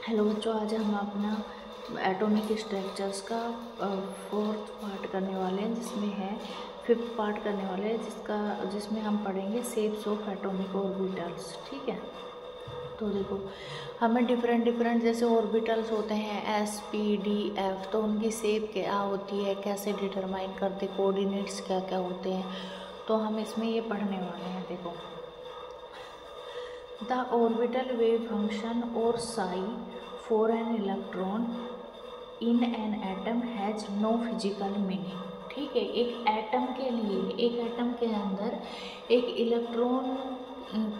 Hello बच्चों, आज हम अपना एटॉमिक स्ट्रक्चर्स का फोर्थ पार्ट करने वाले हैं, जिसमें है फिफ्थ पार्ट करने वाले हैं जिसमें हम पढ़ेंगे शेप्स ऑफ एटॉमिक ऑर्बिटल्स। ठीक है, तो देखो हमें डिफरेंट जैसे ऑर्बिटल्स होते हैं एस पी डी एफ, तो उनकी शेप क्या होती है, कैसे डिटरमाइन करते, कोऑर्डिनेट्स क्या क्या होते हैं, तो हम इसमें ये पढ़ने वाले हैं। देखो The orbital wave function or psi for an electron in an atom has no physical meaning। ठीक है, एक एटम के लिए, एक एटम के अंदर एक इलेक्ट्रॉन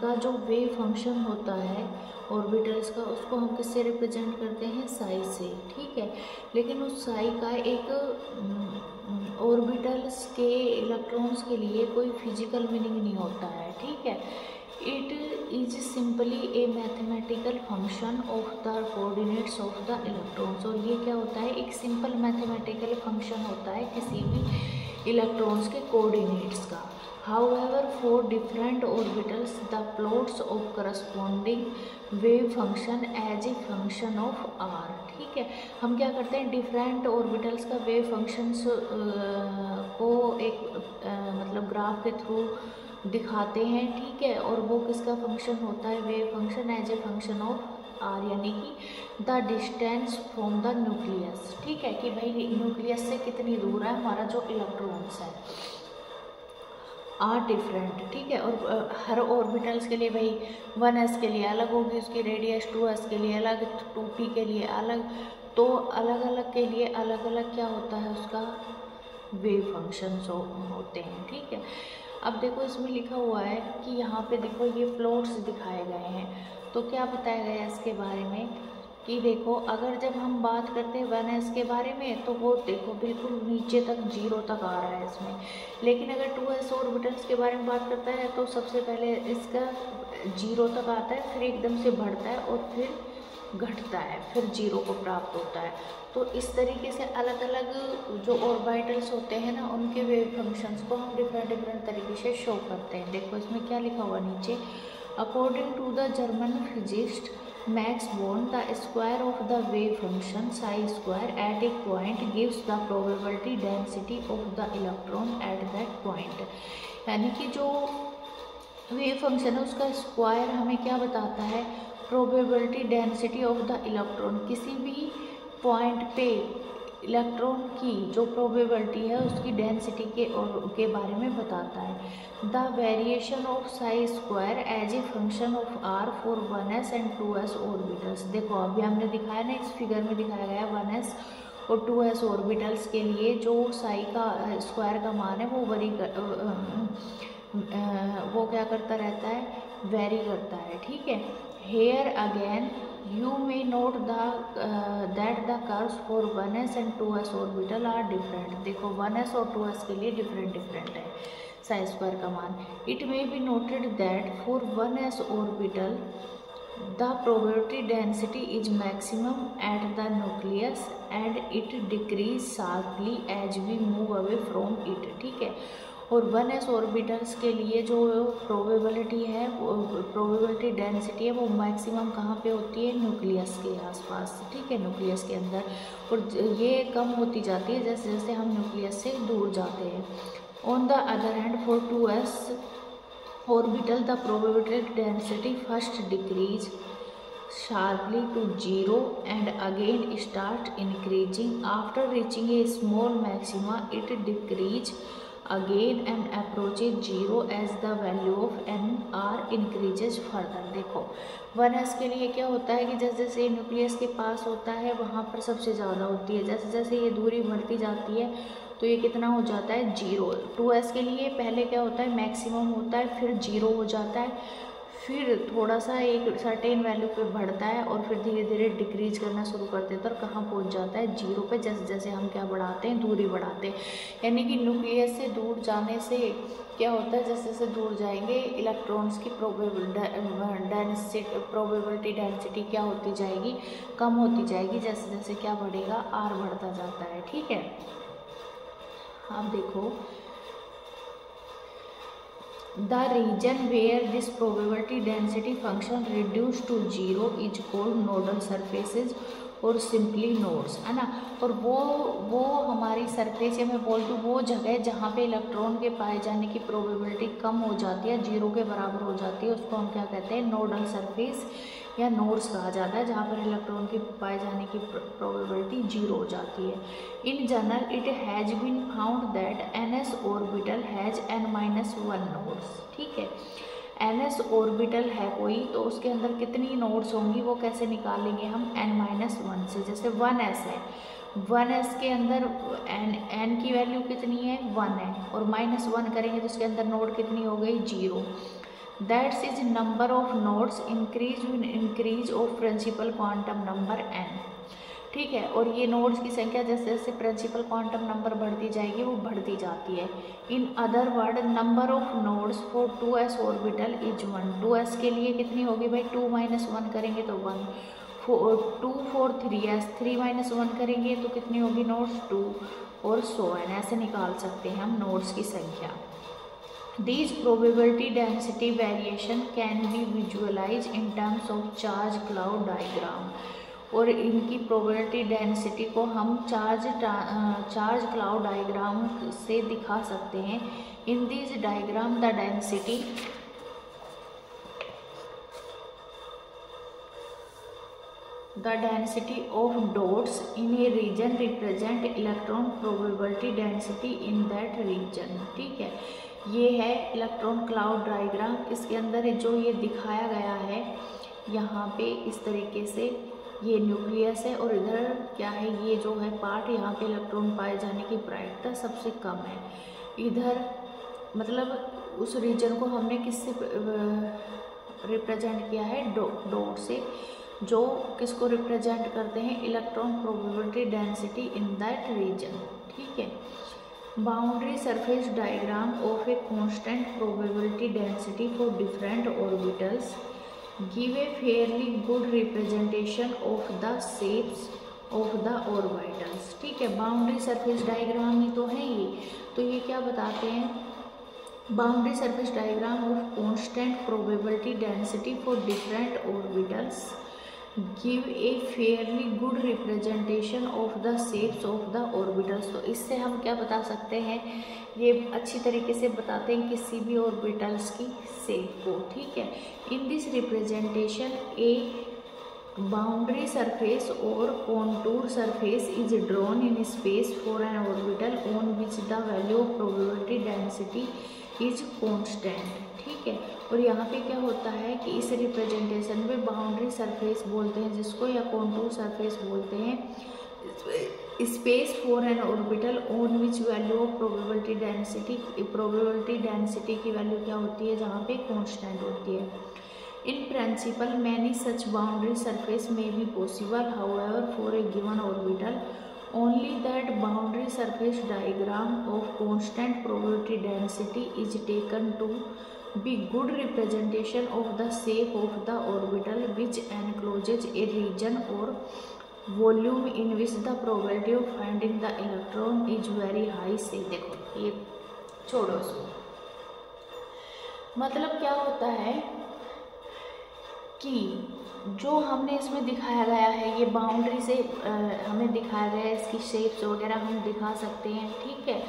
का जो वेव फंक्शन होता है ऑर्बिटल्स का, उसको हम किससे रिप्रेजेंट करते हैं, साई से। ठीक है, लेकिन उस साई का एक ऑर्बिटल्स के इलेक्ट्रॉन्स के लिए कोई फिजिकल मीनिंग नहीं होता है। ठीक है, it is simply A mathematical function of the coordinates of the electrons. और ये क्या होता है, एक सिंपल मैथमेटिकल फंक्शन होता है किसी भी इलेक्ट्रॉन्स के कोऑर्डिनेट्स का। However, for different orbitals, the plots of corresponding wave function as a function of r। ठीक है, हम क्या करते हैं, डिफरेंट ऑर्बिटल्स का वेव फंक्शंस को एक मतलब ग्राफ के थ्रू दिखाते हैं। ठीक है, और वो किसका फंक्शन होता है, wave function as a function of r, यानी कि the distance from the nucleus. ठीक है, कि भाई न्यूक्लियस से कितनी दूर है हमारा जो इलेक्ट्रॉन्स है, आर डिफरेंट। ठीक है, और हर ऑर्बिटल्स के लिए भाई 1s के लिए अलग होगी उसकी रेडियस, 2s के लिए अलग, 2p के लिए अलग, तो अलग अलग के लिए अलग अलग क्या होता है, उसका वेव फंक्शंस होते हैं। ठीक है, अब देखो इसमें लिखा हुआ है कि यहाँ पे देखो ये प्लॉट्स दिखाए गए हैं, तो क्या बताया गया है इसके बारे में कि देखो अगर जब हम बात करते हैं 1s के बारे में, तो वो देखो बिल्कुल नीचे तक 0 तक आ रहा है इसमें। लेकिन अगर 2s ऑर्बिटल्स के बारे में बात करता है तो सबसे पहले इसका 0 तक आता है, फिर एकदम से बढ़ता है और फिर घटता है, फिर 0 को प्राप्त होता है। तो इस तरीके से अलग अलग जो ऑर्बिटल्स होते हैं ना, उनके वेव फंक्शंस को हम डिफरेंट तरीके से शो करते हैं। देखो इसमें क्या लिखा हुआ नीचे, according to the German physicist Max Born, the square of the wave function psi square at a point gives the probability density of the electron at that point. यानी कि जो वेव फंक्शन है उसका स्क्वायर हमें क्या बताता है, probability density of the electron, किसी भी पॉइंट पे इलेक्ट्रॉन की जो प्रोबेबिलिटी है उसकी डेंसिटी के बारे में बताता है। The variation of psi square as a function of r for 1s and 2s orbitals. देखो अभी हमने दिखाया ना, इस फिगर में दिखाया गया 1s और 2s ऑर्बिटल्स के लिए जो साई का स्क्वायर का मान है वो क्या करता रहता है, वेरी करता है। ठीक है, here again you may note that the curves for 1s and 2s orbital are different। देखो 1s और 2s के लिए डिफरेंट है साई स्क्वायर का मान। It may be noted that for 1s orbital the probability density is maximum at the nucleus and it decreases sharply as we move away from it। ठीक है, और 1s ऑर्बिटल्स के लिए जो प्रोबेबिलिटी है, प्रोबेबिलिटी डेंसिटी है, वो maximum कहाँ पे होती है, न्यूक्लियस के आसपास। ठीक है, न्यूक्लियस के अंदर, और ये कम होती जाती है जैसे जैसे हम न्यूक्लियस से दूर जाते हैं। On the other hand for 2s orbital the probability density first decrease sharply to 0 and again start increasing after reaching a small maxima। It decreases again and approaches 0 as the value of nr increases further। देखो 1s के लिए क्या होता है कि जैसे जैसे nucleus के पास होता है वहाँ पर सबसे ज़्यादा होती है, जैसे जैसे ये दूरी बढ़ती जाती है तो ये कितना हो जाता है, 0। 2s के लिए पहले क्या होता है, मैक्सिमम होता है, फिर 0 हो जाता है, फिर थोड़ा सा एक सर्टेन वैल्यू पे बढ़ता है और फिर धीरे धीरे डिक्रीज करना शुरू कर देता है और कहाँ पहुँच जाता है, 0 पे, जैसे जैसे हम क्या बढ़ाते हैं, दूरी बढ़ाते हैं। यानी कि न्यूक्लियस से दूर जाने से क्या होता है, जैसे जैसे दूर जाएंगे इलेक्ट्रॉन्स की प्रोबेबिलिटी डेंसिटी क्या होती जाएगी, कम होती जाएगी, जैसे जैसे क्या बढ़ेगा, आर बढ़ता जाता है। ठीक है, अब देखो The region where this probability density function reduced to 0 is called nodal surfaces और सिंपली नोड्स, है ना। और वो हमारी सरफेस या मैं बोल दूँ वो जगह जहाँ पे इलेक्ट्रॉन के पाए जाने की प्रोबेबिलिटी कम हो जाती है, 0 के बराबर हो जाती है, उसको हम क्या कहते हैं, नोडल सरफेस या नोड्स कहा जाता है, जहाँ पर इलेक्ट्रॉन के पाए जाने की प्रोबेबिलिटी 0 हो जाती है। In general it has been found that NS orbital has n-1 nodes, ठीक है। NS ऑर्बिटल है कोई तो उसके अंदर कितनी नोड्स होंगी वो कैसे निकालेंगे हम, n-1 से। जैसे 1s है, 1s के अंदर n की वैल्यू कितनी है, 1 है, और -1 करेंगे तो उसके अंदर नोड कितनी हो गई, 0। That's is number of nodes increase of principal quantum number n, ठीक है। और ये नोड्स की संख्या जैसे जैसे प्रिंसिपल क्वांटम नंबर बढ़ती जाएगी वो बढ़ती जाती है। In other word number of nodes for 2s orbital is 1। 2s के लिए कितनी होगी भाई, 2 - 1 करेंगे तो 1, 2 फॉर 3s, 3 - 1 करेंगे तो कितनी होगी नोड्स, 2, और so on, ऐसे निकाल सकते हैं हम नोड्स की संख्या। These probability density variation can be visualized in terms of charge cloud diagram। और इनकी प्रोबेबिलिटी डेंसिटी को हम चार्ज क्लाउड डायग्राम से दिखा सकते हैं। In this diagram the density of dots in a region represent electron probability density in that region, ठीक है। ये है इलेक्ट्रॉन क्लाउड डायग्राम। इसके अंदर जो ये दिखाया गया है यहाँ पे इस तरीके से, ये न्यूक्लियस है और इधर क्या है, ये जो है पार्ट, यहाँ पे इलेक्ट्रॉन पाए जाने की प्रायिकता सबसे कम है। इधर मतलब उस रीजन को हमने किससे रिप्रेजेंट किया है, डॉट से, जो किसको रिप्रेजेंट करते हैं, electron probability density in that region, ठीक है। Boundary surface diagram of a constant probability density for different orbitals give a fairly good representation of the shapes of the orbitals, ठीक है। बाउंड्री सरफेस डायग्राम ही तो है ये, तो ये क्या बताते हैं, boundary surface diagram of constant probability density for different orbitals give a fairly good representation of the shapes of the orbitals. तो इससे हम क्या बता सकते हैं, ये अच्छी तरीके से बताते हैं किसी भी ऑर्बिटल्स की शेप को, ठीक है। In this representation a boundary surface और contour surface is drawn in space for an orbital on which the value of probability density is constant, ठीक है। और यहाँ पे क्या होता है कि इस रिप्रेजेंटेशन में बाउंड्री सरफेस बोलते हैं जिसको, या कॉन्टूर सरफेस बोलते हैं, space for an orbital on which value of probability density की वैल्यू क्या होती है, जहाँ पे कांस्टेंट होती है। In principle many such boundary surface में be possible, however for a given orbital only that boundary surface diagram of constant probability density is taken to be good representation of the shape of the orbital which encloses a region or volume in which the probability of finding the electron is very high से। देखो ये छोड़ो इसको, मतलब क्या होता है कि जो हमने इसमें दिखाया गया है, ये बाउंड्री से हमें दिखाया गया है, इसकी शेप्स वगैरह हम दिखा सकते हैं, ठीक है।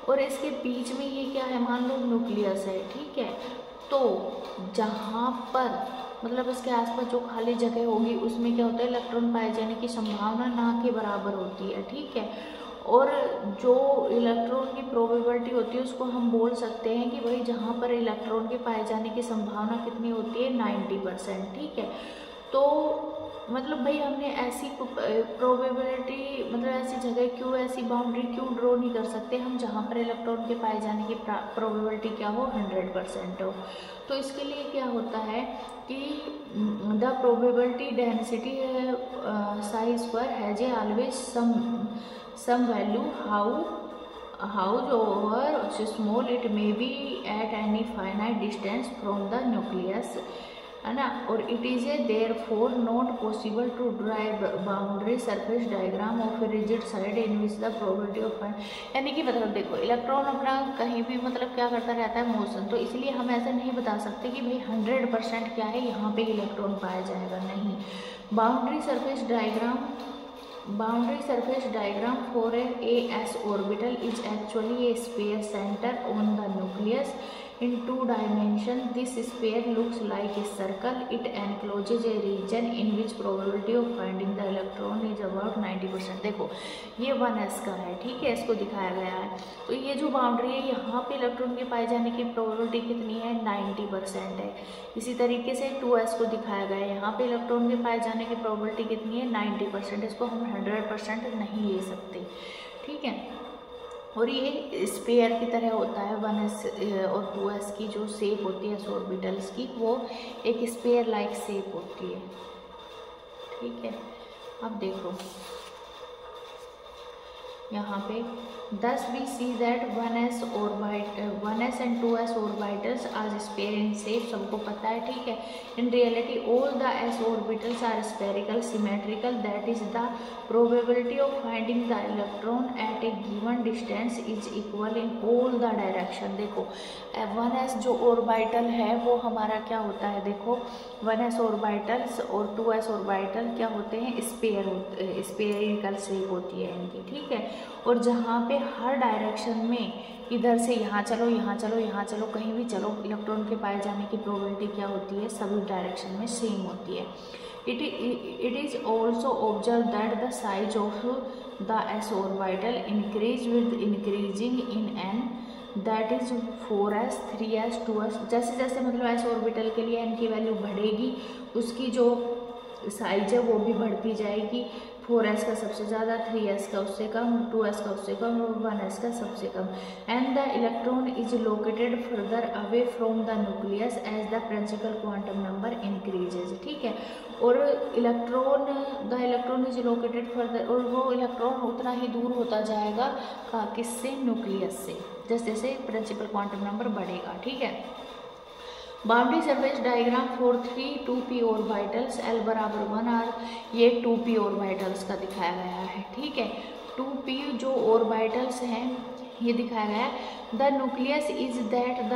और इसके बीच में ये क्या है, मान लो न्यूक्लियस है, ठीक है। तो जहाँ पर मतलब इसके आसपास जो खाली जगह होगी उसमें क्या होता है, इलेक्ट्रॉन पाए जाने की संभावना ना के बराबर होती है, ठीक है। और जो इलेक्ट्रॉन की प्रोबेबिलिटी होती है उसको हम बोल सकते हैं कि भाई जहाँ पर इलेक्ट्रॉन के पाए जाने की संभावना कितनी होती है, 90%, ठीक है। तो मतलब भाई हमने ऐसी प्रोबेबिलिटी, मतलब ऐसी जगह क्यों, ऐसी बाउंड्री क्यों ड्रॉ नहीं कर सकते हम जहाँ पर इलेक्ट्रॉन के पाए जाने की प्रोबेबिलिटी क्या हो, 100% हो। तो इसके लिए क्या होता है कि the probability density Sai square has a always some value however small it may be at any finite distance from the nucleus है ना। और it is a therefore not possible to drive boundary surface diagram of rigid side in which the probability of find, यानी कि मतलब देखो electron अपना कहीं भी मतलब क्या करता रहता है, मोशन, तो इसलिए हम ऐसा नहीं बता सकते कि भाई 100% क्या है यहाँ पे इलेक्ट्रॉन पाया जाएगा, नहीं। Boundary surface diagram for A S orbital is actually A sphere centre on the nucleus in 2 dimensions. This sphere looks like a circle. It encloses a region in which probability of finding the electron is about 90%. देखो ये 1s का है, ठीक है, इसको दिखाया गया है। तो ये जो बाउंड्री है यहाँ पे इलेक्ट्रॉन के पाए जाने की प्रोबेबिलिटी कितनी है, 90% है। इसी तरीके से 2s को दिखाया गया है, यहाँ पे इलेक्ट्रॉन के पाए जाने की प्रोबेबिलिटी कितनी है, 90%। इसको हम 100% नहीं ले सकते, ठीक है। और ये स्पेयर की तरह होता है, 1s और 2s की जो शेप होती है ऑर्बिटल्स की, वो एक स्पेयर लाइक शेप होती है, ठीक है। अब देखो यहाँ पे thus we see that 1s and 2s orbitals are sphere in shape, सबको पता है, ठीक है। In reality all the s orbitals are spherical symmetrical, that is the probability of finding the electron at a given distance is equal in all the direction। देखो 1s जो orbital है वो हमारा क्या होता है, देखो 1s ऑर्बिटल्स और 2s ऑर्बिटल क्या होते हैं, स्फेरिकल शेप होती है इनकी, ठीक है। और जहाँ पे हर डायरेक्शन में इधर से यहाँ चलो, यहाँ चलो, यहाँ चलो, कहीं भी चलो, इलेक्ट्रॉन के पाए जाने की प्रोबेबिलिटी क्या होती है, सभी डायरेक्शन में सेम होती है। It is also observe that the size of the S orbital increase with increasing in an, that is 4s 3s 2s, जैसे जैसे मतलब एस ऑर्बिटल के लिए एन की वैल्यू बढ़ेगी उसकी जो साइज है वो भी बढ़ती जाएगी। 4s का सबसे ज़्यादा, 3s का उससे कम, 2s का उससे कम और 1s का सबसे कम। And the electron is located further away from the nucleus as the principal quantum number increases, ठीक है। और the electron is located further, और वो इलेक्ट्रॉन उतना ही दूर होता जाएगा किससे, न्यूक्लियस से, जैसे जैसे प्रिंसिपल क्वांटम नंबर बढ़ेगा, ठीक है। Boundary surface diagram for 3 2p orbitals l बराबर 1r, ये 2p ऑर्बिटल्स का दिखाया गया है, ठीक है। 2p जो ऑर्बिटल्स हैं ये दिखाया गया है। The nucleus is that the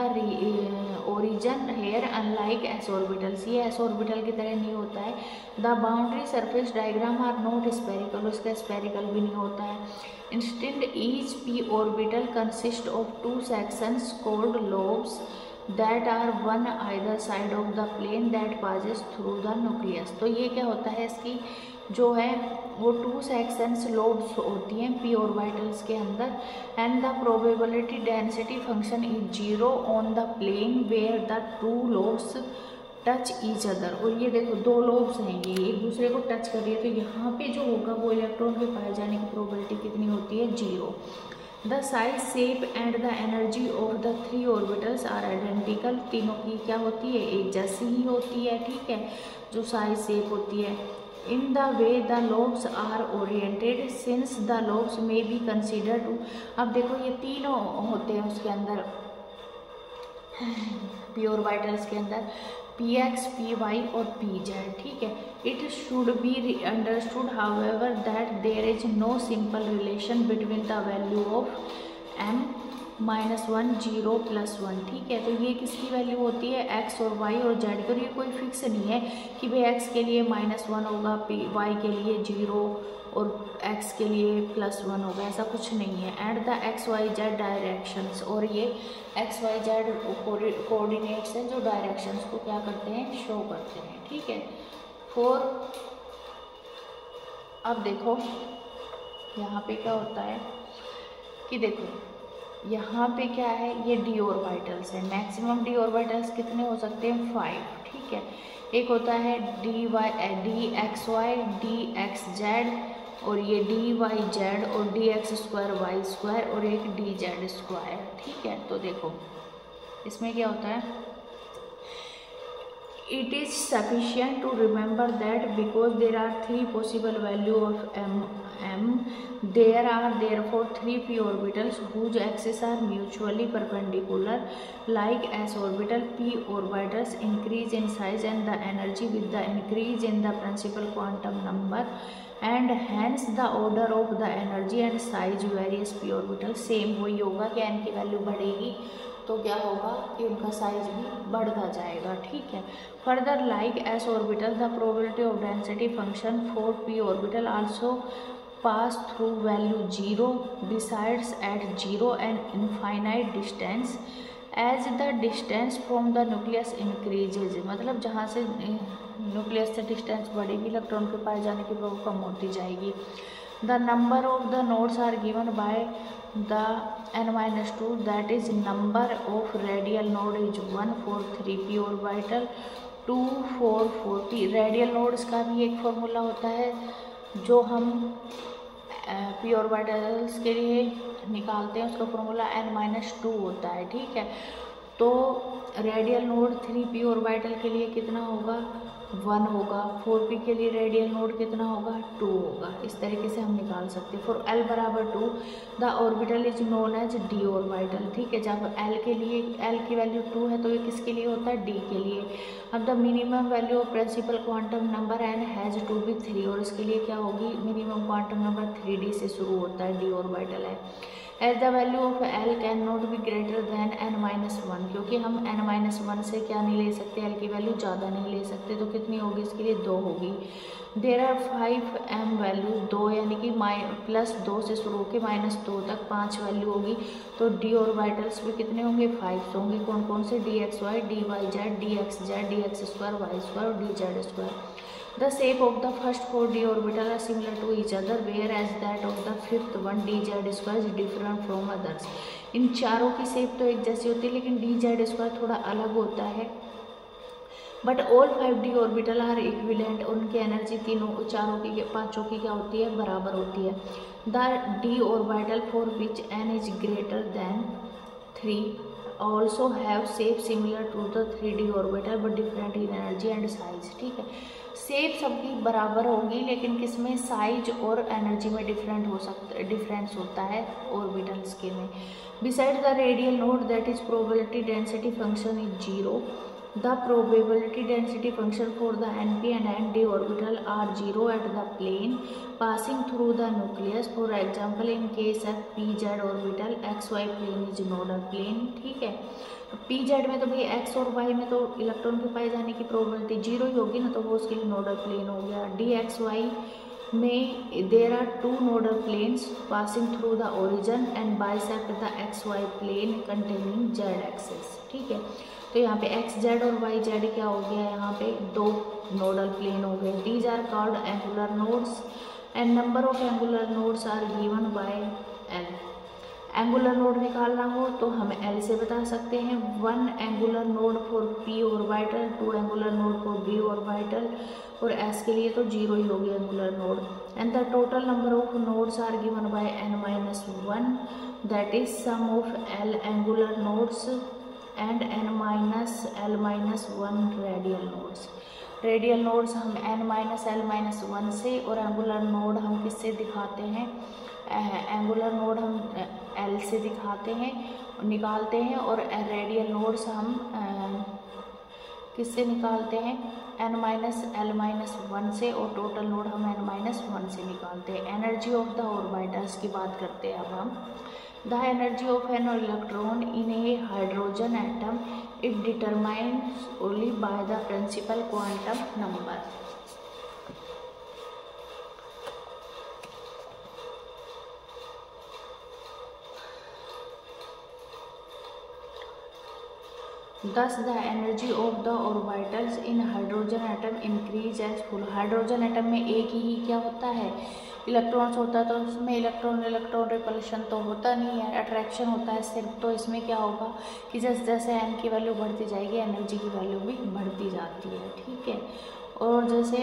origin here unlike s orbitals, ये एस ऑर्बिटल की तरह नहीं होता है। The boundary surface diagram are not spherical, उसका स्पेरिकल भी नहीं होता है। Instant each p orbital consist of 2 sections called lobes that are one either side of the plane that passes through the nucleus। तो ये क्या होता है, इसकी जो है वो 2 सेक्शंस लोब्स होती हैं p ऑर्बिटल्स के अंदर। And the probability density function is 0 on the plane where the 2 lobes touch each other. और ये देखो 2 लोब्स हैं, ये एक दूसरे को टच कर रही है, तो यहाँ पे जो होगा वो इलेक्ट्रॉन के पाए जाने की प्रोबेबिलिटी कितनी होती है, 0। The size shape and the energy of the 3 orbitals are identical, तीनों की क्या होती है, एक जैसी ही होती है, ठीक है, जो साइज शेप होती है। In the way the lobes are oriented since the lobes may be consider to, अब देखो ये तीनों होते हैं उसके अंदर p ऑर्बिटल्स के अंदर, px, py और pz, ठीक है। It should be understood however that there is no simple relation between the value of m -1 0 +1, ठीक है। तो ये किसकी वैल्यू होती है, x और y और z की, और ये कोई फिक्स नहीं है कि भाई x के लिए -1 होगा, y के लिए 0 और x के लिए +1 होगा, ऐसा कुछ नहीं है। एंड द XYZ डायरेक्शंस, और ये XYZ कोऑर्डिनेट्स हैं जो डायरेक्शंस को क्या करते हैं, शो करते हैं, ठीक है। अब देखो यहाँ पे क्या होता है कि देखो यहाँ पे क्या है, ये d ऑर्बिटल्स है, मैक्सिमम d ऑर्बिटल्स कितने हो सकते हैं, 5, ठीक है। एक होता है dxy, dxz, और ये dyz और dx2y2 और एक dz2, ठीक है। तो देखो इसमें क्या होता है, It is sufficient to remember that because there are three possible values of m, there are therefore three p orbitals whose axes are mutually perpendicular. Like s orbital, p orbitals increase in size and the energy with the increase in the principal quantum number, and hence the order of the energy and size various p orbitals same वही होगा कि n की value बढ़ेगी तो क्या होगा कि उनका साइज भी बढ़ता जाएगा, ठीक है। Further like s orbital the probability of density function for p orbital also pass through value 0 besides at 0 and infinite distance as the distance from the nucleus increases. मतलब जहाँ से न्यूक्लियस से डिस्टेंस बढ़ेगी इलेक्ट्रॉन के पाए जाने की probability कम होती जाएगी। The number of the nodes are given by the n-2, that is number of radial node is 1 for 3p orbital, 2 for 4p। Radial nodes का भी एक फॉर्मूला होता है जो हम p ऑर्बिटल्स के लिए निकालते हैं, उसका फॉर्मूला n-2 होता है, ठीक है। तो रेडियल नोड 3p ऑर्बिटल के लिए कितना होगा 1 होगा, 4p के लिए रेडियल नोड कितना होगा 2 होगा। इस तरीके से हम निकाल सकते हैं। फॉर l बराबर 2 the orbital is known as d orbital, ठीक है। जब l के लिए l की वैल्यू 2 है तो ये किसके लिए होता है d के लिए। अब the minimum value of principal quantum number n has to be 3, और इसके लिए क्या होगी मिनिमम क्वांटम नंबर 3d से शुरू होता है, d ऑर्बिटल है। As the value of l can not be greater than n-1, क्योंकि हम n-1 से क्या नहीं ले सकते, l की वैल्यू ज़्यादा नहीं ले सकते, तो कितनी होगी इसके लिए 2 होगी। देयर आर 5m वैल्यू 2 यानी कि +2 से शुरू होकर -2 तक 5 वैल्यू होगी, तो d ऑर्बिटल्स भी कितने होंगे 5 होंगे। कौन कौन से dxy, dyz, dxz, dx2, y2 और dz2। The shape of the first 4 d orbital are similar to each other, whereas that of the fifth one dz square is different from others। इन चारों की शेप तो एक जैसी होती है लेकिन dz square थोड़ा अलग होता है। But all 5d orbital are equivalent, उनकी एनर्जी पांचों की क्या होती है बराबर होती है। The d orbital for which n is greater than 3 also have shape similar to the 3d orbital but different in energy and size, ठीक है। शेप सबकी बराबर होगी लेकिन किसमें साइज और एनर्जी में डिफरेंस होता है ऑर्बिटल्स के में। Beside the radial node that is probability density function is 0, the probability density function for the np and nd orbital are 0 at the plane passing through the nucleus। for example in case of pz orbital xy plane is nodal plane, ठीक है। pz में तो भाई x और y में तो electron के पाए जाने की प्रोबेबिलिटी 0 ही होगी ना, तो वो उसके लिए नोडल प्लेन हो गया। dxy में there are 2 nodal planes passing through the origin and bisect the xy plane containing z axes, ठीक है। तो यहाँ पे एक्स जेड और वाई जेड क्या हो गया, यहाँ पे 2 नोडल प्लेन हो गए। These are called angular nodes and number of angular nodes are given by l. Angular node निकालना हो तो हम एल से बता सकते हैं। 1 angular node for p orbital, 2 angular node for b orbital, और एस के लिए तो 0 ही हो गया angular node. And the total number of nodes are given by n-1, that is sum of l angular nodes and n-l-1 radial nodes. Radial nodes हम n-l-1 से और एंगुलर नोड हम किससे दिखाते हैं, एंगुलर नोड हम l से दिखाते हैं निकालते हैं, और रेडियल नोड्स हम किससे निकालते हैं n-l-1 से, और टोटल नोड हम n-1 से निकालते हैं। एनर्जी ऑफ द ऑर्बिटल्स की बात करते हैं अब हम। The energy of an electron in a hydrogen atom is determined only by the principal quantum number। Thus the energy of the orbitals in hydrogen atom increase as full। Hydrogen atom में एक ही क्या होता है electrons होता है, तो उसमें electron repulsion तो होता नहीं है, अट्रैक्शन होता है सिर्फ। तो इसमें क्या होगा कि जैसे जैसे एन की वैल्यू बढ़ती जाएगी एनर्जी की वैल्यू भी बढ़ती जाती है, ठीक है। और जैसे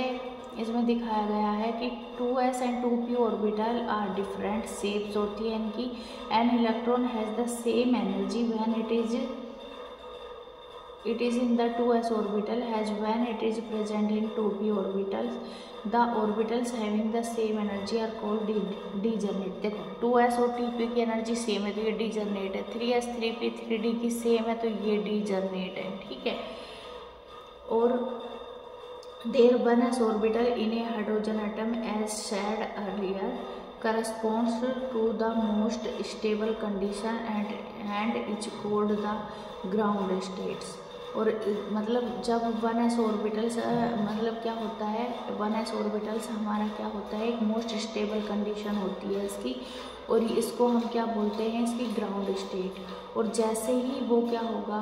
इसमें दिखाया गया है कि 2s and 2p orbital are different shapes होती है इनकी। An electron has the same energy when it is it is in the 2s orbital as when it is present in 2p orbitals. The orbitals having the same energy are called degenerate. देखो 2s और 2p की energy same है तो ये degenerate है, 3s 3p 3d की same है तो ये डिजनरेट है, ठीक है। और their 1s orbital in a hydrogen atom as said earlier corresponds to the most stable condition and is called the ground states। और मतलब जब 1s ऑर्बिटल्स मतलब क्या होता है, 1s ऑर्बिटल्स हमारा क्या होता है, एक मोस्ट स्टेबल कंडीशन होती है इसकी, और इसको हम क्या बोलते हैं, इसकी ग्राउंड स्टेट। और जैसे ही वो क्या होगा,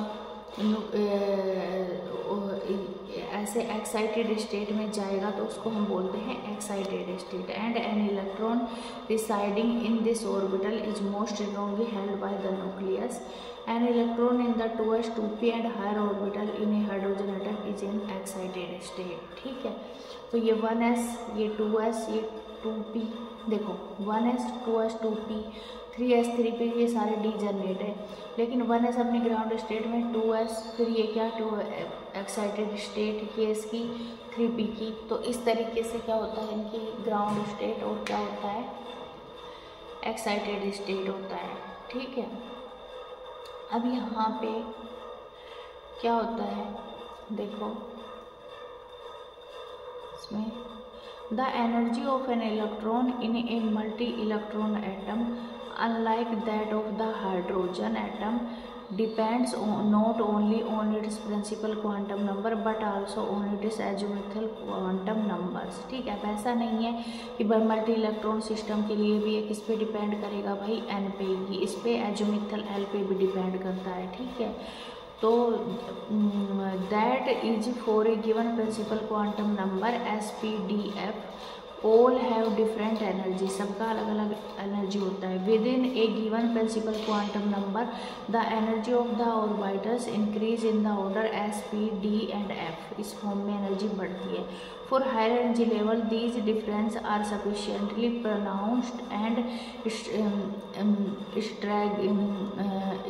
ऐसे एक्साइटेड स्टेट में जाएगा तो उसको हम बोलते हैं excited state. And an electron residing in this orbital is most strongly held by the nucleus. An electron in the 2s 2p and higher orbital in a hydrogen atom is in excited state, ठीक है। तो ये 1s, ये 2s, ये 2p, देखो 1s 2s 2p 3s 3p ये सारे degenerate है, लेकिन 1s अपनी ग्राउंड स्टेट में, 2s फिर ये क्या 2 एक्साइटेड स्टेट ये इसकी 3p की। तो इस तरीके से क्या होता है, इनकी ग्राउंड स्टेट और क्या होता है, एक्साइटेड स्टेट होता है, ठीक है। अब यहाँ पे क्या होता है, देखो इसमें the energy of N electron in a multi electron atom unlike that of the hydrogen atom depends not only on its principal quantum number but also on its azimuthal quantum numbers, ठीक है। ऐसा नहीं है कि भाई multi electron system के लिए भी ये किस पे डिपेंड करेगा, भाई n पे ही, इस पे एजिमुथल l पे भी डिपेंड करता है, ठीक है। तो that is for a given principal quantum number SPDF all have different energy, सबका अलग अलग एनर्जी होता है। Within a given principal quantum number the energy of the orbitals increase in the order S P D and F, इस form में energy बढ़ती है। For higher energy level these difference are sufficiently pronounced and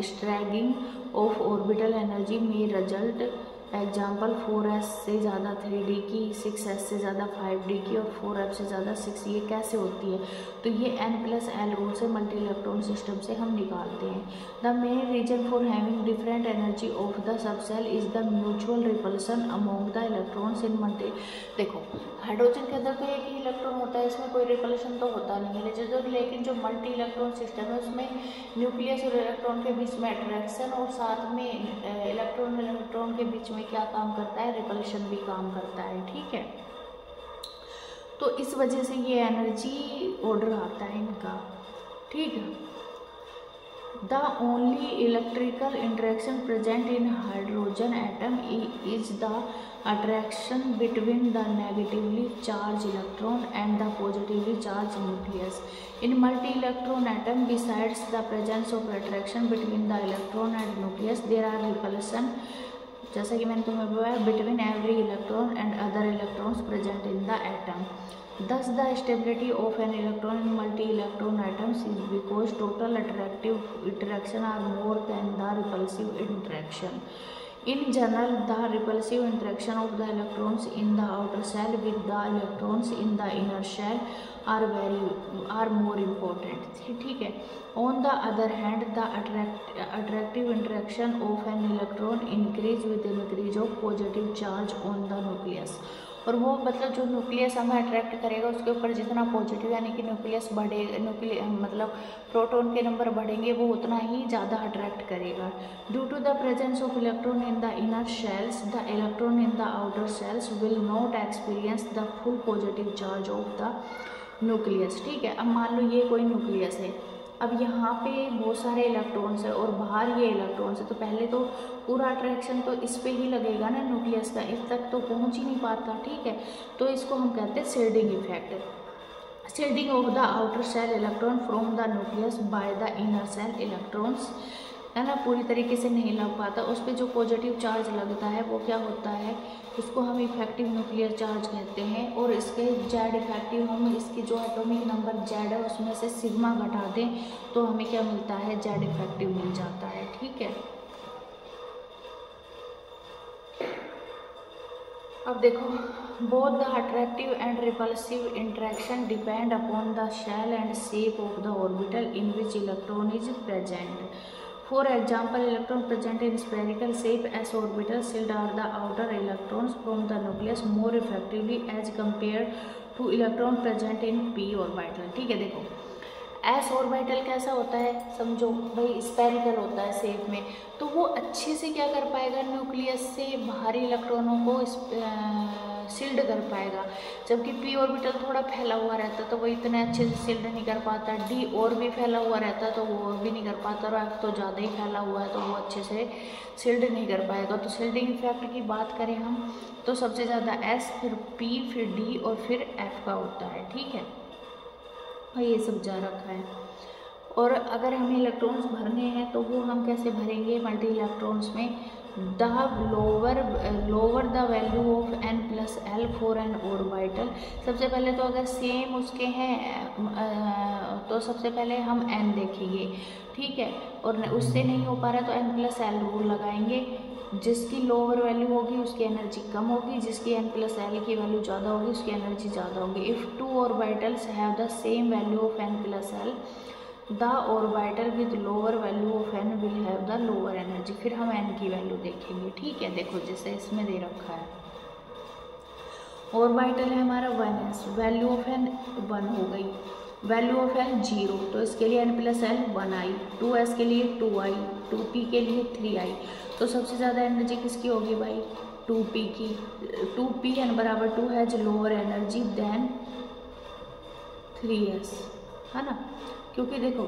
staggering of orbital energy में result. Example 4s से ज़्यादा 3d की, 6s से ज़्यादा 5d की और 4f से ज़्यादा 6, ये कैसे होती है, तो ये n+l रूल से मल्टी इलेक्ट्रॉन सिस्टम से हम निकालते हैं। The main region for having different energy of the subshell is the mutual repulsion among the electrons in multi. देखो हाइड्रोजन के अंदर तो एक ही इलेक्ट्रॉन होता है, इसमें कोई रिपल्सन तो होता नहीं है, लेकिन जो मल्टी इलेक्ट्रॉन सिस्टम है उसमें न्यूक्लियस और इलेक्ट्रॉन के बीच में अट्रैक्शन और साथ में इलेक्ट्रॉन के बीच में क्या काम करता है, रिपल्शन भी काम करता है, ठीक है। तो इस वजह से ये एनर्जी ऑर्डर आता है इनका, ठीक है। The only electrical interaction present in hydrogen atom is the attraction between the negatively charge electron and the positively charge nucleus. In multi electron atom besides the presence of attraction between the electron and nucleus there are repulsion, जैसा कि मैंने तुम्हें बताया, between every electron and other electrons present in the atom. Thus the stability of an electron in multi-electron atoms is because total attractive interaction are more than the repulsive interaction. In general, the repulsive interaction of the electrons in the outer shell with the electrons in the inner shell are more important, ठीक है। On the other hand, the attractive interaction of an electron increase with the increase of positive charge on the nucleus। और वो मतलब जो nucleus हमें attract करेगा उसके ऊपर जितना पॉजिटिव यानी कि न्यूक्लियस बढ़ेगा, मतलब प्रोटॉन के नंबर बढ़ेंगे वो उतना ही ज़्यादा अट्रैक्ट करेगा। Due to the presence of electron in the inner shells the electron in the outer shells will not experience the full positive charge of the nucleus, ठीक है। अब मान लो ये कोई न्यूक्लियस है, अब यहाँ पे बहुत सारे इलेक्ट्रॉन्स है और बाहर ये इलेक्ट्रॉन्स है, तो पहले तो पूरा अट्रैक्शन तो इस पे ही लगेगा ना न्यूक्लियस का, इस तक तो पहुँच ही नहीं पाता, ठीक है। तो इसको हम कहते हैं shielding effect. Shielding of the outer cell electron from the nucleus by the inner cell electrons, है ना, पूरी तरीके से नहीं लग पाता, उस पर जो पॉजिटिव चार्ज लगता है वो क्या होता है, उसको हम इफेक्टिव न्यूक्लियर चार्ज कहते हैं। और इसके जेड इफेक्टिव, हम इसकी जो एटॉमिक नंबर जेड है उसमें से सिग्मा घटा दें तो हमें क्या मिलता है, जेड इफेक्टिव मिल जाता है, ठीक है। अब देखो, both the attractive and repulsive interaction depend upon the shell and shape of the orbital in which electron is present. For example, electron present in spherical shape s orbital shield are the outer electrons from the nucleus more effectively as compared to electron present in p orbital. ठीक है, देखो S orbital कैसा होता है, समझो भाई spherical होता है शेप में, तो वो अच्छे से क्या कर पाएगा, न्यूक्लियस से बाहरी इलेक्ट्रॉनों को शील्ड कर पाएगा. जबकि पी ऑर्बिटल थोड़ा फैला हुआ रहता तो वो इतने अच्छे से शील्ड नहीं कर पाता. डी और भी फैला हुआ रहता तो वो और भी नहीं कर पाता. और एफ तो ज़्यादा ही फैला हुआ है तो वो अच्छे से शील्ड नहीं कर पाएगा. तो शील्डिंग इफेक्ट की बात करें हम तो सबसे ज़्यादा एस, फिर पी, फिर डी और फिर एफ का होता है. ठीक है, ये सब जा रखा है. और अगर हमें इलेक्ट्रॉन्स भरने हैं तो वो हम कैसे भरेंगे मल्टी इलेक्ट्रॉन्स में. The lower the value of n plus L for an orbital. सबसे पहले तो अगर सेम उसके हैं तो सबसे पहले हम n देखेंगे. ठीक है, और उससे नहीं हो पा रहा तो n प्लस एल रूल लगाएंगे. जिसकी लोअर वैल्यू होगी उसकी एनर्जी कम होगी, जिसकी n प्लस एल की वैल्यू ज़्यादा होगी उसकी एनर्जी ज़्यादा होगी. If two orbitals have the same value of n plus L, the orbital with lower value of n will have the lower energy. फिर हम n की वैल्यू देखेंगे. ठीक है, देखो जैसे इसमें दे रखा है ऑर्बिटल है हमारा 1s, वैल्यू ऑफ n 1 हो गई, वैल्यू ऑफ n 0, तो इसके लिए n plus L 1i, 2s के लिए 2i, 2p के लिए 3i. तो सबसे ज़्यादा एनर्जी किसकी होगी भाई, 2p की. 2p n बराबर 2 has lower energy then 3s, है ना. क्योंकि देखो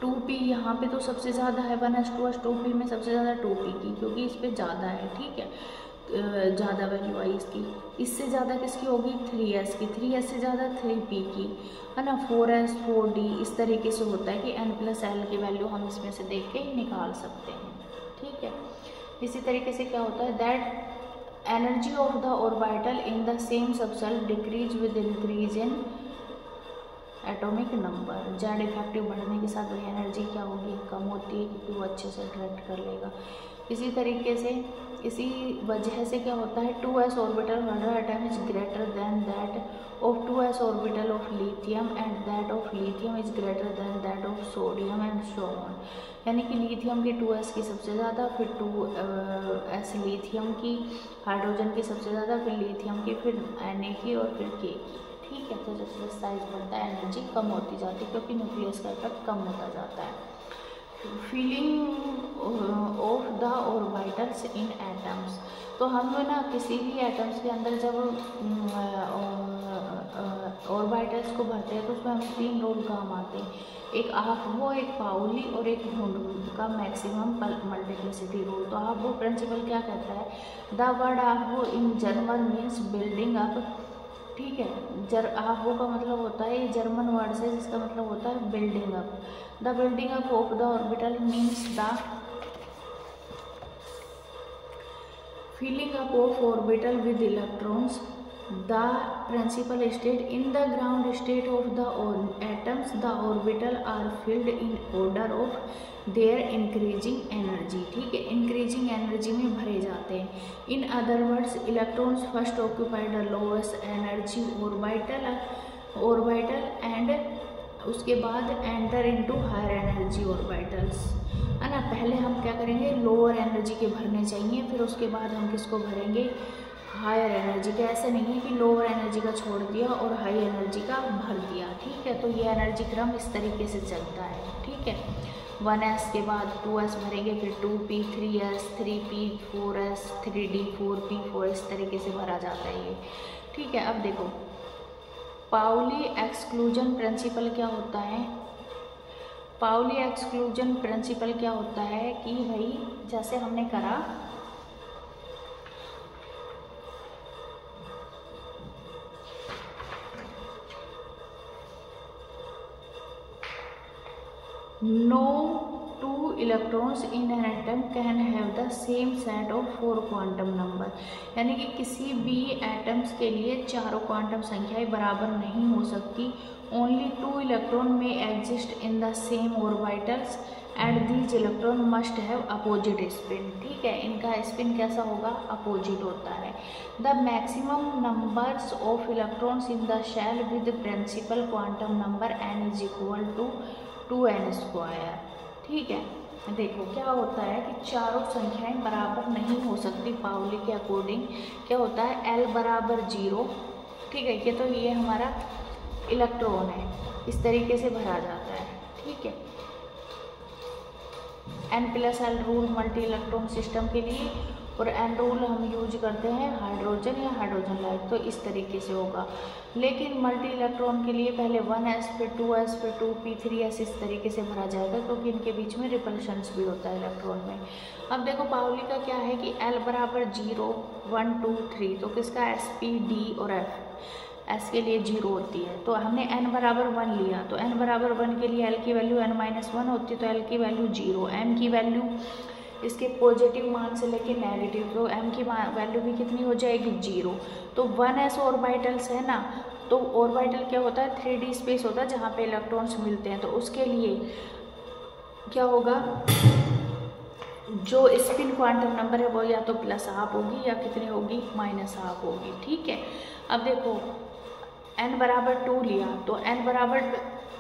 2p यहाँ पे तो सबसे ज़्यादा है 1s 2s, 2p में सबसे ज़्यादा 2p की, क्योंकि इस पर ज़्यादा है. ठीक है, ज़्यादा वैल्यू आई इसकी. इससे ज़्यादा किसकी होगी 3s की, 3s से ज़्यादा 3p की, है ना. 4s 4d इस तरीके से होता है कि n प्लस एल की वैल्यू हम इसमें से देख के निकाल सकते हैं. ठीक है, इसी तरीके से क्या होता है that energy of the orbital in the same subshell decrease with increase in atomic number. Z effective बढ़ने के साथ वही एनर्जी क्या होगी, कम होती है, क्योंकि वो अच्छे से अट्रैक्ट कर लेगा. इसी तरीके से इसी वजह से क्या होता है 2s orbital 100 atom is greater than that of 2s orbital of lithium and that of lithium is greater than that of sodium and so on. यानी कि लिथियम की 2s की सबसे ज़्यादा, फिर 2s लिथियम की, हाइड्रोजन की सबसे ज़्यादा, फिर लिथियम की, फिर Na की और फिर K की. ठीक है, तो जैसे साइज बढ़ता है एनर्जी कम होती जाती है क्योंकि न्यूक्लियस का इफेक्ट कम होता जाता है. Feeling of the orbitals in atoms. तो हम ना किसी भी एटम्स के अंदर जब ऑर्बिटल्स को भरते हैं तो उसमें हमें 3 रोल काम आते हैं. एक आफवो, एक पाउली और एक वुंड का मैक्सिमम मल्टीप्लिसिटी रूल. तो आफवो प्रिंसिपल क्या कहता है, the word Aufbau in German means building up. ठीक है, आफवो का मतलब होता है, ये जर्मन वर्ड से जिसका मतलब होता है building up. The building up of the orbital means the filling up of orbital with electrons. The principal state in the ground state of the atoms, the orbital are filled in order of their increasing energy. ठीक है, increasing energy में भरे जाते हैं. In other words, electrons first occupy the lowest energy orbital and उसके बाद enter into higher energy orbitals, है ना. पहले हम क्या करेंगे, लोअर एनर्जी के भरने चाहिए, फिर उसके बाद हम किसको भरेंगे, हायर एनर्जी के. ऐसे नहीं है कि लोअर एनर्जी का छोड़ दिया और हाई एनर्जी का भर दिया. ठीक है, तो ये एनर्जी क्रम इस तरीके से चलता है. ठीक है, 1s के बाद 2s भरेंगे, फिर 2p 3s 3p 4s 3d 4p 4 इस तरीके से भरा जाता है ये. ठीक है, अब देखो पाउली एक्सक्लूजन प्रिंसिपल क्या होता है. पाउली एक्सक्लूजन प्रिंसिपल क्या होता है कि भाई जैसे हमने करा no two electrons in an atom can have the same set of 4 quantum number, यानी कि किसी भी एटम्स के लिए चारों क्वांटम संख्याएं बराबर नहीं हो सकती। ओनली 2 इलेक्ट्रॉन में exist in the same orbitals and these electron must have opposite spin. ठीक है, इनका स्पिन कैसा होगा, अपोजिट होता है। The maximum numbers of electrons in the shell with principal quantum number n is equal to 2n²। ठीक है, देखो क्या होता है कि चारों संख्याएं बराबर नहीं हो सकती पाउली के अकॉर्डिंग। क्या होता है, l बराबर 0। ठीक है, तो ये हमारा इलेक्ट्रॉन है, इस तरीके से भरा जाता है। ठीक है, n+l rule multi electron system के लिए, और n रूल हम यूज करते हैं हाइड्रोजन या हाइड्रोजन लाइट, तो इस तरीके से होगा। लेकिन मल्टी इलेक्ट्रॉन के लिए पहले 1s फिर 2s फिर 2p3s इस तरीके से भरा जाएगा, क्योंकि इनके बीच में रिपल्शंस भी होता है इलेक्ट्रॉन में। अब देखो पाउली का क्या है कि l बराबर 0 1 2 3, तो किसका sp d और f, s के लिए 0 होती है। तो हमने n बराबर 1 लिया, तो n बराबर 1 के लिए l की वैल्यू n-1 होती है, तो l की वैल्यू 0। m की वैल्यू इसके पॉजिटिव मान से लेके नेगेटिव, तो m की वैल्यू भी कितनी हो जाएगी, 0। तो 1s ऑर्बिटल्स है ना, तो ऑर्बिटल क्या होता है, 3D स्पेस होता है जहाँ पे इलेक्ट्रॉन्स मिलते हैं। तो उसके लिए क्या होगा, जो स्पिन क्वांटम नंबर है वो या तो +½ होगी या कितनी होगी, -½ होगी। ठीक है, अब देखो n बराबर 2 लिया, तो n बराबर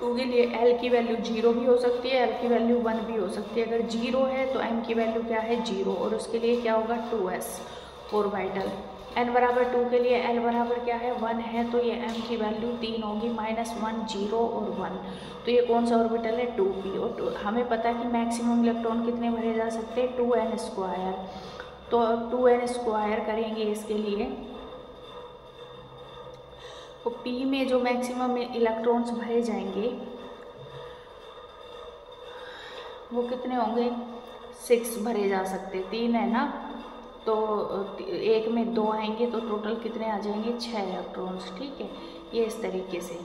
2 के लिए l की वैल्यू 0 भी हो सकती है, l की वैल्यू 1 भी हो सकती है। अगर 0 है तो m की वैल्यू क्या है, 0, और उसके लिए क्या होगा, 2s ऑर्बिटल। n बराबर 2 के लिए l बराबर क्या है, 1 है, तो ये m की वैल्यू 3 होगी, -1 0 और 1। तो ये कौन सा ऑर्बिटल है, 2p। और हमें पता है कि मैक्सिमम इलेक्ट्रॉन कितने भरे जा सकते हैं, 2n²। तो 2n² करेंगे इसके लिए, तो p में जो मैक्सिमम इलेक्ट्रॉन्स भरे जाएंगे वो कितने होंगे, 6 भरे जा सकते, 3 है ना, तो एक में 2 आएंगे, तो टोटल कितने आ जाएंगे, 6 इलेक्ट्रॉन्स। ठीक है, ये इस तरीके से।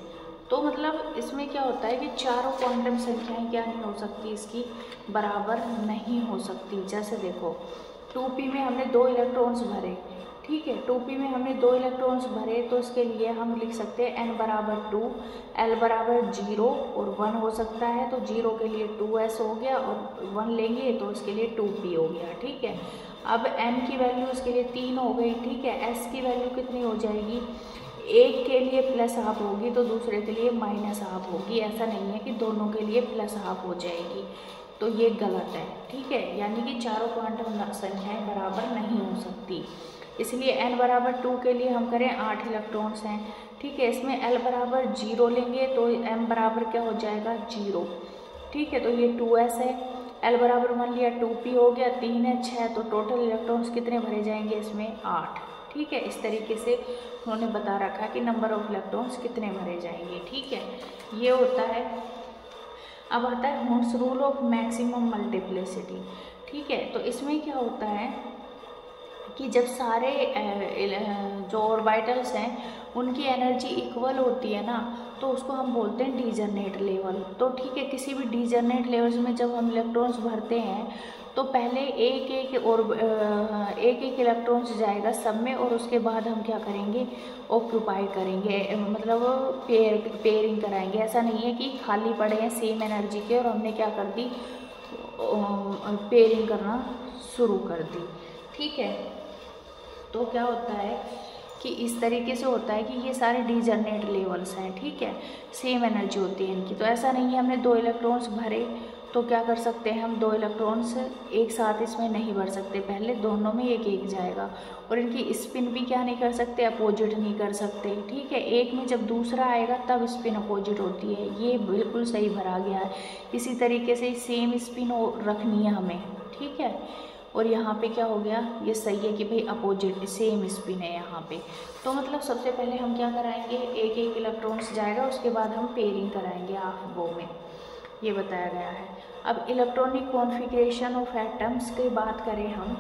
तो मतलब इसमें क्या होता है कि चारों क्वांटम संख्याएं क्या नहीं हो सकती, इसकी बराबर नहीं हो सकती। जैसे देखो 2p में हमने 2 इलेक्ट्रॉन्स भरे, ठीक है, 2p में हमने 2 इलेक्ट्रॉन्स भरे, तो इसके लिए हम लिख सकते हैं n बराबर 2, l बराबर 0 और 1 हो सकता है। तो 0 के लिए 2s हो गया, और 1 लेंगे तो इसके लिए 2p हो गया। ठीक है, अब n की वैल्यू इसके लिए 3 हो गई। ठीक है, s की वैल्यू कितनी हो जाएगी, एक के लिए +½ होगी तो दूसरे के लिए -½ होगी। ऐसा नहीं है कि दोनों के लिए +½ हो जाएगी, तो ये गलत है। ठीक है, यानी कि चारों क्वांटम संख्याएं बराबर नहीं हो सकती। इसलिए n बराबर 2 के लिए हम करें 8 इलेक्ट्रॉन्स हैं। ठीक है, इसमें l बराबर 0 लेंगे तो m बराबर क्या हो जाएगा, 0। ठीक है, तो ये 2s है, l बराबर 1 लिया, 2p हो गया, 3 है 6, तो टोटल इलेक्ट्रॉन्स कितने भरे जाएंगे इसमें, 8। ठीक है, इस तरीके से उन्होंने बता रखा कि नंबर ऑफ इलेक्ट्रॉन्स कितने भरे जाएंगे। ठीक है, ये होता है। अब आता है horns rule of maximum multiplicity. ठीक है, तो इसमें क्या होता है कि जब सारे जो ऑर्बिटल्स हैं उनकी एनर्जी इक्वल होती है ना, तो उसको हम बोलते हैं डीजरनेट लेवल। तो ठीक है, किसी भी डीजरनेट लेवल्स में जब हम इलेक्ट्रॉन्स भरते हैं तो पहले एक एक इलेक्ट्रॉन्स जाएगा सब में, और उसके बाद हम क्या करेंगे, ऑक्यूपाई करेंगे, मतलब पेयरिंग कराएंगे। ऐसा नहीं है कि खाली पड़े हैं सेम एनर्जी के और हमने क्या कर दी, पेयरिंग करना शुरू कर दी। ठीक है, तो क्या होता है कि इस तरीके से होता है कि ये सारे डीजरनेट लेवल्स हैं। ठीक है, सेम एनर्जी होती है इनकी। तो ऐसा नहीं है हमने 2 इलेक्ट्रॉन्स भरे तो क्या कर सकते हैं हम, 2 इलेक्ट्रॉन्स एक साथ इसमें नहीं भर सकते, पहले दोनों में एक एक जाएगा। और इनकी स्पिन भी क्या नहीं कर सकते, अपोजिट नहीं कर सकते। ठीक है, एक में जब दूसरा आएगा तब स्पिन अपोजिट होती है। ये बिल्कुल सही भरा गया है। इसी तरीके से सेम स्पिन रखनी है हमें। ठीक है, और यहाँ पे क्या हो गया, ये सही है कि भाई अपोजिट सेम स्पिन है यहाँ पे। तो मतलब सबसे पहले हम क्या कराएंगे, एक एक इलेक्ट्रॉन्स जाएगा, उसके बाद हम पेयरिंग कराएंगे हाफ बो में, ये बताया गया है। अब इलेक्ट्रॉनिक कॉन्फ़िगरेशन ऑफ एटम्स की बात करें हम,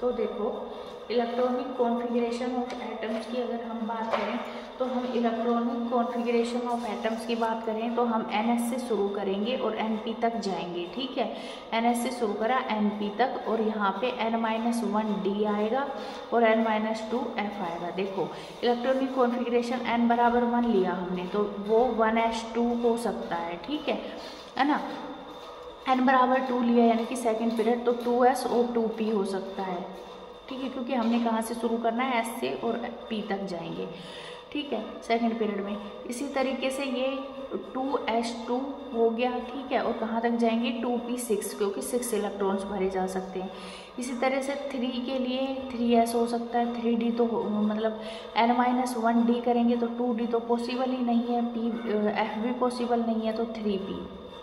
तो देखो इलेक्ट्रॉनिक कॉन्फ़िगरेशन ऑफ एटम्स की अगर हम बात करें तो हम इलेक्ट्रॉनिक कॉन्फ़िगरेशन ऑफ एटम्स की बात करें तो हम NS से शुरू करेंगे और NP तक जाएंगे, ठीक है। NS से शुरू करा NP तक और यहाँ पे N-1D आएगा और N-2 F आएगा। देखो इलेक्ट्रॉनिक कॉन्फ़िगरेशन N बराबर 1 लिया हमने तो वो 1s2 हो सकता है, ठीक है ना। N बराबर 2 लिया यानी कि सेकेंड पीरियड, तो 2s और 2p हो सकता है, ठीक है, क्योंकि हमने कहाँ से शुरू करना है, S से और P तक जाएंगे, ठीक है, सेकंड पीरियड में। इसी तरीके से ये 2s2 हो गया, ठीक है, और कहाँ तक जाएंगे 2p6, क्योंकि 6 इलेक्ट्रॉन्स भरे जा सकते हैं। इसी तरह से 3 के लिए 3s हो सकता है, 3d तो मतलब N-1d करेंगे तो 2d तो पॉसिबल ही नहीं है, F भी पॉसिबल नहीं है, तो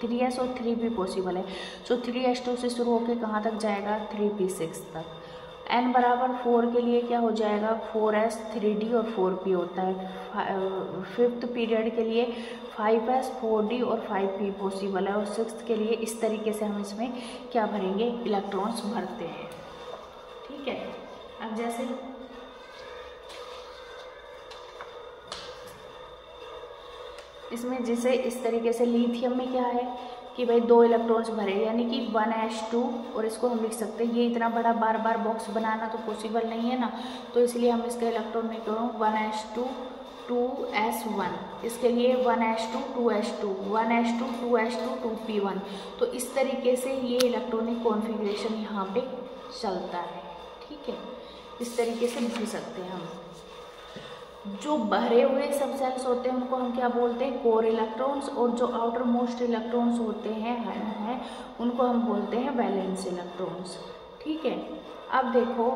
3s और 3p पॉसिबल है। सो 3s2 से शुरू होकर कहाँ तक जाएगा 3p6 तक। N बराबर 4 के लिए क्या हो जाएगा 4s 3d और 4p होता है। फिफ्थ पीरियड के लिए 5s 4d और 5p पॉसिबल है, और सिक्स्थ के लिए इस तरीके से हम इसमें क्या भरेंगे, इलेक्ट्रॉन्स भरते हैं, ठीक है। अब जैसे इसमें जैसे इस तरीके से लिथियम में क्या है कि भाई 2 इलेक्ट्रॉन्स भरे यानी कि 1s2, और इसको हम लिख सकते हैं, ये इतना बड़ा बार बार बॉक्स बनाना तो पॉसिबल नहीं है ना, तो इसलिए हम इसका इलेक्ट्रॉन लिख रहे हैं 1s2 2s1, इसके लिए 1s2 2s2 1s2 2s2 2p1। तो इस तरीके से ये इलेक्ट्रॉनिक कॉन्फ़िगरेशन यहाँ पे चलता है, ठीक है, इस तरीके से लिख सकते हैं हम। जो भरे हुए सब सेल्स होते हैं उनको हम क्या बोलते हैं, कोर इलेक्ट्रॉन्स, और जो आउटर मोस्ट इलेक्ट्रॉन्स होते हैं उनको हम बोलते हैं वैलेंस इलेक्ट्रॉन्स, ठीक है। अब देखो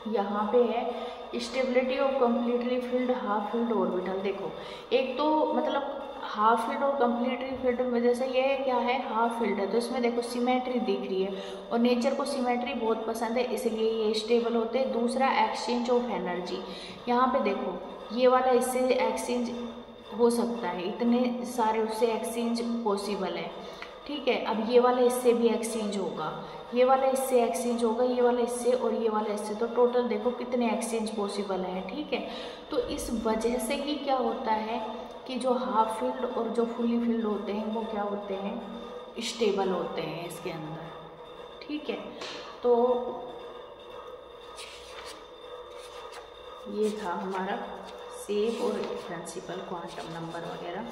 यहाँ पे है stability of completely filled half filled orbital. देखो एक तो मतलब हाफ फील्ड और कंप्लीटली फील्ड में जैसे ये क्या है हाफ फील्ड है, तो इसमें देखो सिमेट्री दिख रही है, और नेचर को सिमेट्री बहुत पसंद है इसलिए ये स्टेबल होते हैं। दूसरा एक्सचेंज ऑफ एनर्जी, यहाँ पे देखो ये वाला इससे एक्सचेंज हो सकता है, इतने सारे उससे एक्सचेंज पॉसिबल है, ठीक है। अब ये वाला इससे भी एक्सचेंज होगा, ये वाला इससे एक्सचेंज होगा, ये वाला इससे और ये वाला इससे, तो टोटल देखो कितने एक्सचेंज पॉसिबल है, ठीक है। तो इस वजह से ही क्या होता है कि जो हाफ फील्ड और जो फुली फील्ड होते हैं वो क्या होते हैं, स्टेबल होते हैं इसके अंदर, ठीक है। तो ये था हमारा शेप और प्रिंसिपल क्वांटम नंबर वगैरह,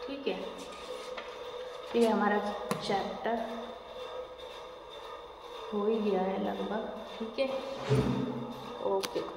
ठीक है। ये हमारा चैप्टर हो ही गया है लगभग, ठीक है, ओके।